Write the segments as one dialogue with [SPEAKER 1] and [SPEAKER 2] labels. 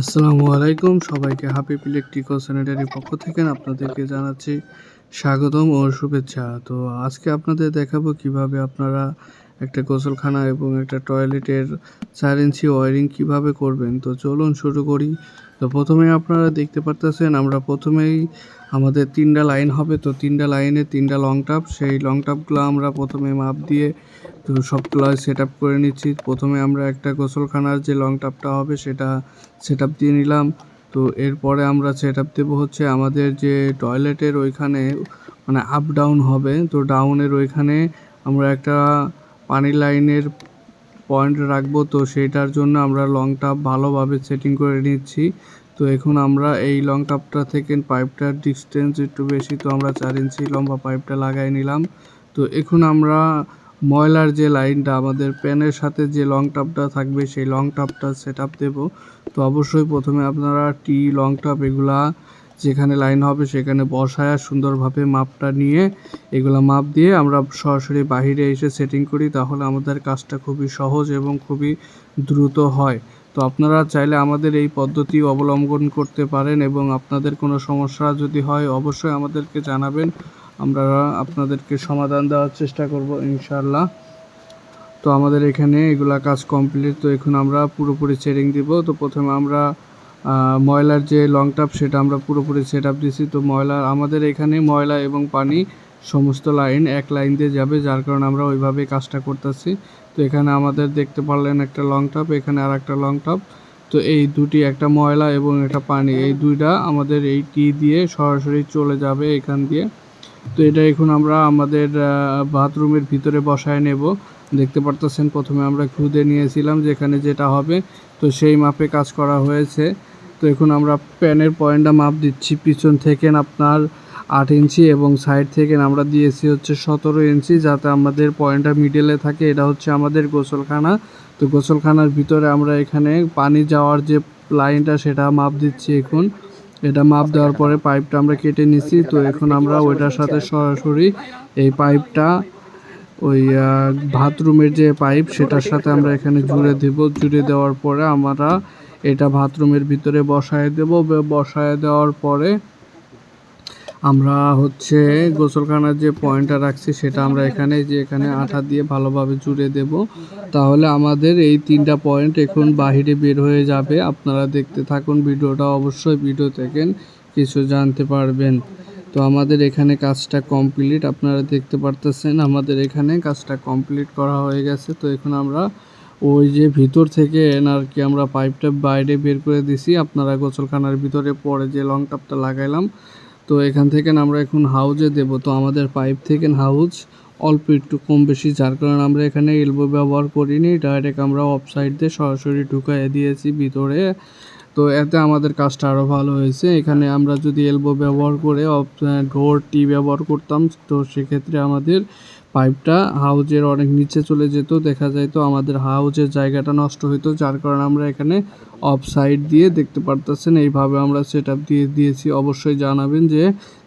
[SPEAKER 1] আসসালামু আলাইকুম সবাইকে হাবিব ইলেকট্রিক্যাল স্যানিটারির পক্ষ থেকে আপনাদেরকে জানাচ্ছি স্বাগতম ও শুভেচ্ছা। তো আজকে আপনাদের দেখাবো কিভাবে আপনারা একটা গোসলখানা এবং একটা টয়লেটের 4 ইঞ্চি ওয়্যারিং কিভাবে করবেন। তো চলুন শুরু করি। তো প্রথমে আপনারা দেখতে পারতেছেন আমরা প্রথমেই আমাদের 3টা লাইন হবে। তো 3টা লাইনে 3টা লং টাপ, সেই লং টাপগুলো আমরা প্রথমে মাপ দিয়ে তো সবগুলো সেট আপ করে নিচ্ছি। প্রথমে আমরা একটা গোসলখানার যে লং টাপটা হবে সেটা সেট আপ দিয়ে নিলাম। তো এরপরে আমরা সেট আপ দেবো হচ্ছে আমাদের যে টয়লেটের ওইখানে মানে আপ ডাউন হবে। তো ডাউনের ওইখানে আমরা একটা পানির লাইনের পয়েন্ট রাখবো। তো সেটার জন্য আমরা লং টাপ ভালোভাবে সেটিং করে নিচ্ছি। তো এখন আমরা এই লং টাপটা থেকে পাইপটার ডিস্টেন্স একটু বেশি, তো আমরা 4 ইঞ্চি লম্বা পাইপটা লাগাই নিলাম। তো এখন আমরা ময়লার যে লাইনটা আমাদের প্যানের সাথে যে লং টাপটা থাকবে সেই লং টাপটা সেট আপ দেবো। তো অবশ্যই প্রথমে আপনারা লং টাপ এগুলা যেখানে লাইন হবে সেখানে বসায় সুন্দরভাবে মাপটা নিয়ে এগুলা মাপ দিয়ে আমরা সরাসরি বাহিরে এসে সেটিং করি, তাহলে আমাদের কাজটা খুবই সহজ এবং খুবই দ্রুত হয়। তো আপনারা চাইলে আমাদের এই পদ্ধতি অবলম্বন করতে পারেন এবং আপনাদের কোনো সমস্যা যদি হয় অবশ্যই আমাদেরকে জানাবেন, আমরা আপনাদেরকে সমাধান দেওয়ার চেষ্টা করব ইনশাআল্লাহ। তো আমাদের এখানে এগুলা কাজ কমপ্লিট। তো এখন আমরা পুরোপুরি সেটিং দিব। তো প্রথমে আমরা ময়লার যে লং টাপ সেটা আমরা পুরোপুরি সেট আপ দিছি। তো আমাদের এখানে ময়লা এবং পানি সমস্ত লাইন এক লাইন দিয়ে যাবে, যার কারণে আমরা ওইভাবে কাজটা করতেছি। তো এখানে আমাদের দেখতে পারলেন একটা লং টাপ, এখানে আর একটা লং টাপ। তো এই দুটি, একটা ময়লা এবং একটা পানি, এই দুইটা আমাদের এই দিয়ে সরাসরি চলে যাবে এখান দিয়ে। তো এটা এখন আমরা আমাদের বাথরুমের ভিতরে বসায় নেব। দেখতে পারতেছেন প্রথমে আমরা খুদে নিয়েছিলাম যেখানে যেটা হবে, তো সেই মাপে কাজ করা হয়েছে। তো এখন আমরা প্যানের পয়েন্টটা মাপ দিচ্ছি। পিছন থেকে আপনার 8 ইঞ্চি এবং সাইড থেকে আমরা দিয়েছি হচ্ছে 17 ইঞ্চি, যাতে আমাদের পয়েন্টটা মিডলে থাকে। এটা হচ্ছে আমাদের গোসলখানা। তো গোসলখানার ভিতরে আমরা এখানে পানি যাওয়ার যে লাইনটা সেটা মাপ দিচ্ছি এখন। এটা মাপ দেওয়ার পরে পাইপটা আমরা কেটে নিছি। তো এখন আমরা ওইটার সাথে সরাসরি এই পাইপটা ওই বাথরুমের যে পাইপ সেটার সাথে আমরা এখানে জুড়ে দেব। জুড়ে দেওয়ার পরে আমরা এটা বাথরুমের ভিতরে বসায় দেব। বসায় দেওয়ার পরে আমরা হচ্ছে গোসলখানার যে পয়েন্টটা রাখছি সেটা আমরা এখানে আঠা দিয়ে ভালোভাবে জুড়ে দেব। তাহলে আমাদের এই 3টা পয়েন্ট এখন বাহিরে বের হয়ে যাবে। আপনারা দেখতে থাকুন ভিডিওটা, অবশ্যই ভিডিও দেখেন, কিছু জানতে পারবেন। তো আমাদের এখানে কাজটা কমপ্লিট, আপনারা দেখতে পারতেছেন আমাদের এখানে কাজটা কমপ্লিট করা হয়ে গেছে। তো এখন আমরা ওই যে ভিতর থেকে আর কি আমরা পাইপটা বাইরে বের করে দিছি। আপনারা গোসলখানার ভিতরে পরে যে লং টাপটা লাগাইলাম, তো এখান থেকে আমরা এখন হাউজে দেব। তো আমাদের পাইপ থেকে হাউজ অল্প একটু কম বেশি, যার কারণে আমরা এখানে এলবো ব্যবহার করিনি, ডাইরেক্ট আমরা অফ সাইড দিয়ে সরাসরি ঢুকাই দিয়েছি ভিতরে। তো এতে আমাদের কাজটা আরও ভালো হয়েছে। এখানে আমরা যদি এলবো ব্যবহার করে ডোর ব্যবহার করতাম, তো সেক্ষেত্রে আমাদের পাইপটা হাউজের অনেক নিচে চলে যেত, দেখা যায় তো আমাদের হাউজের জায়গাটা নষ্ট হতো, যার কারণে আমরা এখানে অফ সাইড দিয়ে দেখতে পারতেছেন এইভাবে আমরা সেট আপ দিয়েছি। অবশ্যই জানাবেন যে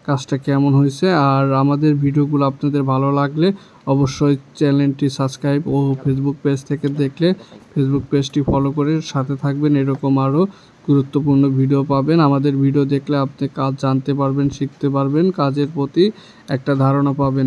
[SPEAKER 1] কাজটা কেমন হয়েছে। আর আমাদের ভিডিওগুলো আপনাদের ভালো লাগলে অবশ্যই চ্যানেলটি সাবস্ক্রাইব ও ফেসবুক পেজ থেকে দেখলে ফেসবুক পেজটি ফলো করে সাথে থাকবেন, এরকম আরও গুরুত্বপূর্ণ ভিডিও পাবেন। আমাদের ভিডিও দেখলে আপনি কাজ জানতে পারবেন, শিখতে পারবেন, কাজের প্রতি একটা ধারণা পাবেন।